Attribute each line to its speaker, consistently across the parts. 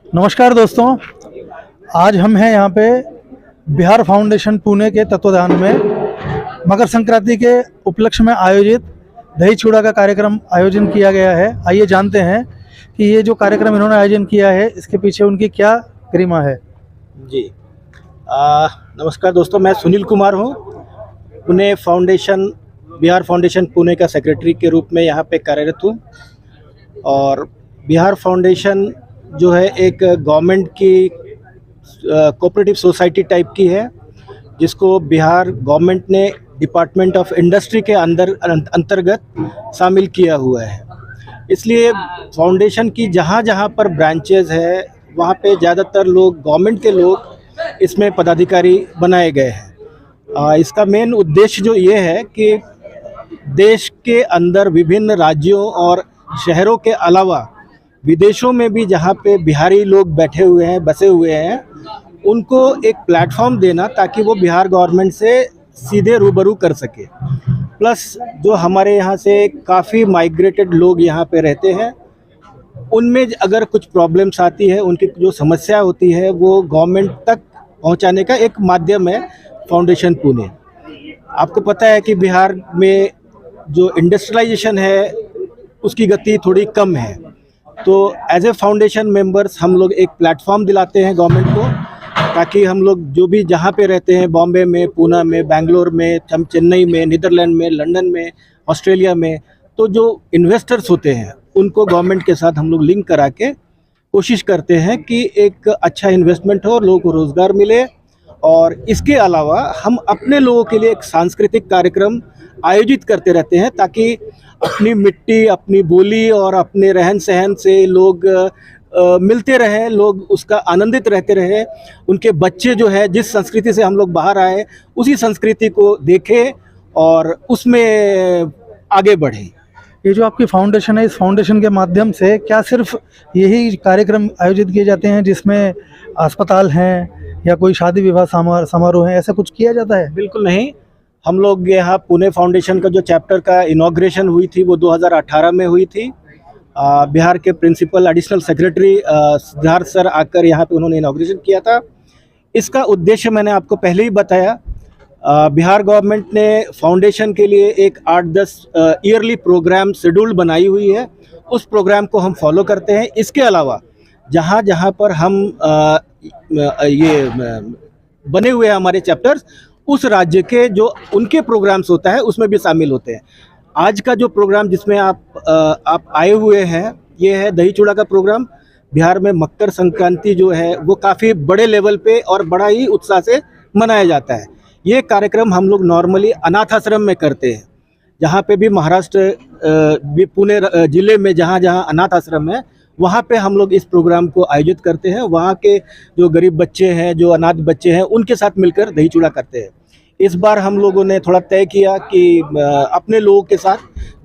Speaker 1: नमस्कार दोस्तों, आज हम हैं यहाँ पे बिहार फाउंडेशन पुणे के तत्वाधान में मकर संक्रांति के उपलक्ष्य में आयोजित दही चूड़ा का कार्यक्रम आयोजन किया गया है। आइए जानते हैं कि ये जो कार्यक्रम इन्होंने आयोजन किया है इसके पीछे उनकी क्या गरिमा है।
Speaker 2: जी नमस्कार दोस्तों, मैं सुनील कुमार हूँ। पुणे फाउंडेशन, बिहार फाउंडेशन पुणे का सेक्रेटरी के रूप में यहाँ पे कार्यरत हूँ। और बिहार फाउंडेशन जो है एक गवर्नमेंट की कोऑपरेटिव सोसाइटी टाइप की है, जिसको बिहार गवर्नमेंट ने डिपार्टमेंट ऑफ इंडस्ट्री के अंतर्गत शामिल किया हुआ है। इसलिए फाउंडेशन की जहाँ जहाँ पर ब्रांचेज है वहाँ पे ज़्यादातर लोग गवर्नमेंट के लोग इसमें पदाधिकारी बनाए गए हैं। इसका मेन उद्देश्य जो ये है कि देश के अंदर विभिन्न राज्यों और शहरों के अलावा विदेशों में भी जहाँ पे बिहारी लोग बैठे हुए हैं, बसे हुए हैं, उनको एक प्लेटफॉर्म देना ताकि वो बिहार गवर्नमेंट से सीधे रूबरू कर सके। प्लस जो हमारे यहाँ से काफ़ी माइग्रेटेड लोग यहाँ पे रहते हैं, उनमें अगर कुछ प्रॉब्लम्स आती है, उनकी जो समस्या होती है, वो गवर्नमेंट तक पहुँचाने का एक माध्यम है फाउंडेशन पुणे। आपको पता है कि बिहार में जो इंडस्ट्रियलाइजेशन है उसकी गति थोड़ी कम है, तो एज ए फाउंडेशन मेंबर्स हम लोग एक प्लेटफॉर्म दिलाते हैं गवर्नमेंट को, ताकि हम लोग जो भी जहाँ पे रहते हैं, बॉम्बे में, पूना में, बेंगलोर में, चेन्नई में, नीदरलैंड में, लंदन में, ऑस्ट्रेलिया में, तो जो इन्वेस्टर्स होते हैं उनको गवर्नमेंट के साथ हम लोग लिंक करा के कोशिश करते हैं कि एक अच्छा इन्वेस्टमेंट हो, लोगों को रोज़गार मिले। और इसके अलावा हम अपने लोगों के लिए एक सांस्कृतिक कार्यक्रम आयोजित करते रहते हैं, ताकि अपनी मिट्टी, अपनी बोली और अपने रहन सहन से लोग मिलते रहें, लोग उसका आनंदित रहते रहें। उनके बच्चे जो है, जिस संस्कृति से हम लोग बाहर आए, उसी संस्कृति को देखें और उसमें आगे बढ़ें।
Speaker 1: ये जो आपकी फाउंडेशन है, इस फाउंडेशन के माध्यम से क्या सिर्फ यही कार्यक्रम आयोजित किए जाते हैं जिसमें अस्पताल हैं या कोई शादी विवाह समारोह है, ऐसा कुछ किया जाता है?
Speaker 2: बिल्कुल नहीं। हम लोग यहाँ पुणे फाउंडेशन का जो चैप्टर का इनॉग्रेशन हुई थी वो 2018 में हुई थी। बिहार के principal additional secretary Siddharth sir आकर यहाँ पे उन्होंने इनॉग्रेशन किया था। इसका उद्देश्य मैंने आपको पहले ही बताया। बिहार गवर्नमेंट ने फाउंडेशन के लिए एक 8-10 ईयरली प्रोग्राम शेड्यूल बनाई हुई है। उस प्रोग्राम को हम फॉलो करते हैं। इसके अलावा जहाँ जहाँ पर हम ये बने हुए हैं हमारे चैप्टर्स, उस राज्य के जो उनके प्रोग्राम्स होता है उसमें भी शामिल होते हैं। आज का जो प्रोग्राम जिसमें आप आए हुए हैं, ये है दही चूड़ा का प्रोग्राम। बिहार में मकर संक्रांति जो है वो काफ़ी बड़े लेवल पे और बड़ा ही उत्साह से मनाया जाता है। ये कार्यक्रम हम लोग नॉर्मली अनाथ आश्रम में करते हैं। जहाँ पे भी महाराष्ट्र पुणे ज़िले में जहाँ जहाँ अनाथ आश्रम है, वहाँ पे हम लोग इस प्रोग्राम को आयोजित करते हैं। वहाँ के जो गरीब बच्चे हैं, जो अनाथ बच्चे हैं, उनके साथ मिलकर दही चूड़ा करते हैं। इस बार हम लोगों ने थोड़ा तय किया कि अपने लोगों के साथ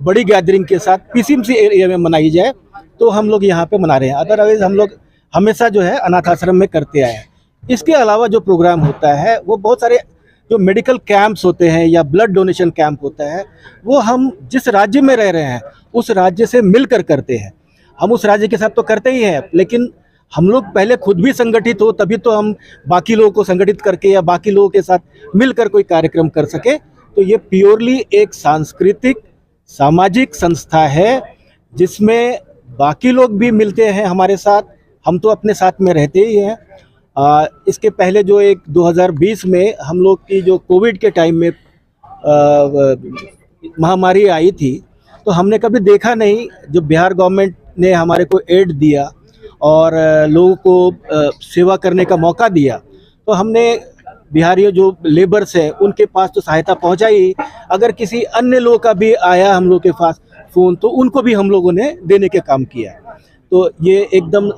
Speaker 2: बड़ी गैदरिंग के साथ पीसीएमसी एरिया में मनाई जाए, तो हम लोग यहाँ पे मना रहे हैं। अदरवाइज हम लोग हमेशा जो है अनाथ आश्रम में करते आए हैं। इसके अलावा जो प्रोग्राम होता है वो बहुत सारे जो मेडिकल कैंप्स होते हैं या ब्लड डोनेशन कैंप होता है, वो हम जिस राज्य में रह रहे हैं उस राज्य से मिलकर करते हैं। हम उस राज्य के साथ तो करते ही हैं, लेकिन हम लोग पहले खुद भी संगठित हो, तभी तो हम बाकी लोगों को संगठित करके या बाकी लोगों के साथ मिलकर कोई कार्यक्रम कर सके। तो ये प्योरली एक सांस्कृतिक सामाजिक संस्था है, जिसमें बाकी लोग भी मिलते हैं हमारे साथ। हम तो अपने साथ में रहते ही हैं। इसके पहले जो एक 2020 में हम लोग की जो कोविड के टाइम में महामारी आई थी, तो हमने कभी देखा नहीं, जो बिहार गवर्नमेंट ने हमारे को एड दिया और लोगों को सेवा करने का मौका दिया, तो हमने बिहारियों जो लेबर्स हैं उनके पास तो सहायता पहुंचाई। अगर किसी अन्य लोग का भी आया हम लोग के पास फ़ोन, तो उनको भी हम लोगों ने देने के काम किया। तो ये एकदम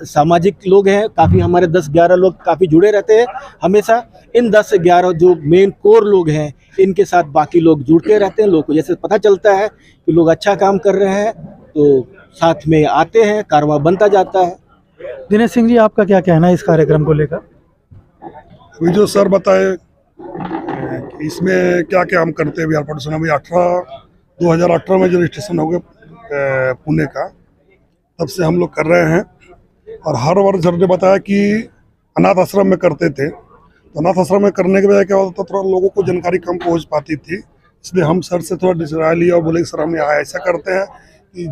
Speaker 2: सामाजिक लोग हैं। काफ़ी हमारे 10-11 लोग काफ़ी जुड़े रहते हैं हमेशा। इन 10-11 जो मेन कोर लोग हैं, इनके साथ बाकी लोग जुड़ते रहते हैं। लोगों को जैसे पता चलता है कि लोग अच्छा काम कर रहे हैं, तो साथ में आते हैं, कारवां बनता जाता है।
Speaker 1: दिनेश सिंह जी, आपका क्या कहना है इस कार्यक्रम को लेकर?
Speaker 3: अभी जो सर बताए इसमें क्या क्या हम करते हैं बिहार फाउंडेशन। अभी 2018 में जो रजिस्ट्रेशन हो गया पुणे का, तब से हम लोग कर रहे हैं। और हर वर्ष सर ने बताया कि अनाथ आश्रम में करते थे, तो अनाथ आश्रम में करने के बजाय क्या होता था, थोड़ा लोगों को जानकारी कम पहुंच राय थी, इसलिए हम सर से थोड़ा राय लिया और बोले कि सर हम यहाँ ऐसा करते हैं कि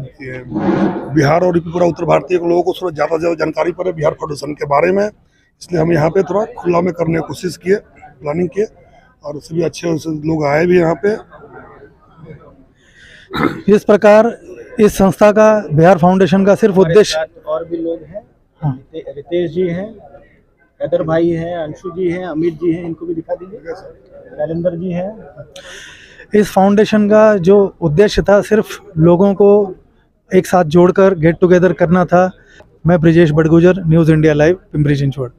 Speaker 3: बिहार और पूरा उत्तर भारतीय के लोगों को थोड़ा ज़्यादा से ज़्यादा जानकारी पड़े बिहार फाउंडेशन के बारे में, इसलिए हम यहाँ पे थोड़ा खुला में करने की कोशिश किए, प्लानिंग किए और उससे भी अच्छे लोग आए भी यहाँ पे।
Speaker 1: इस प्रकार इस संस्था का, बिहार फाउंडेशन का सिर्फ
Speaker 2: हमारे
Speaker 1: उद्देश्य,
Speaker 2: साथ और भी लोग हैं,
Speaker 1: हाँ।
Speaker 2: रितेश जी हैं, हैदर भाई हैं, अंशु जी हैं, अमित जी हैं, इनको भी दिखा दीजिए, नरेंद्र जी हैं।
Speaker 1: इस फाउंडेशन का जो उद्देश्य था सिर्फ लोगों को एक साथ जोड़कर गेट टुगेदर करना था। मैं Brijesh Badgujar, news India live, Pimpri Chinchwad.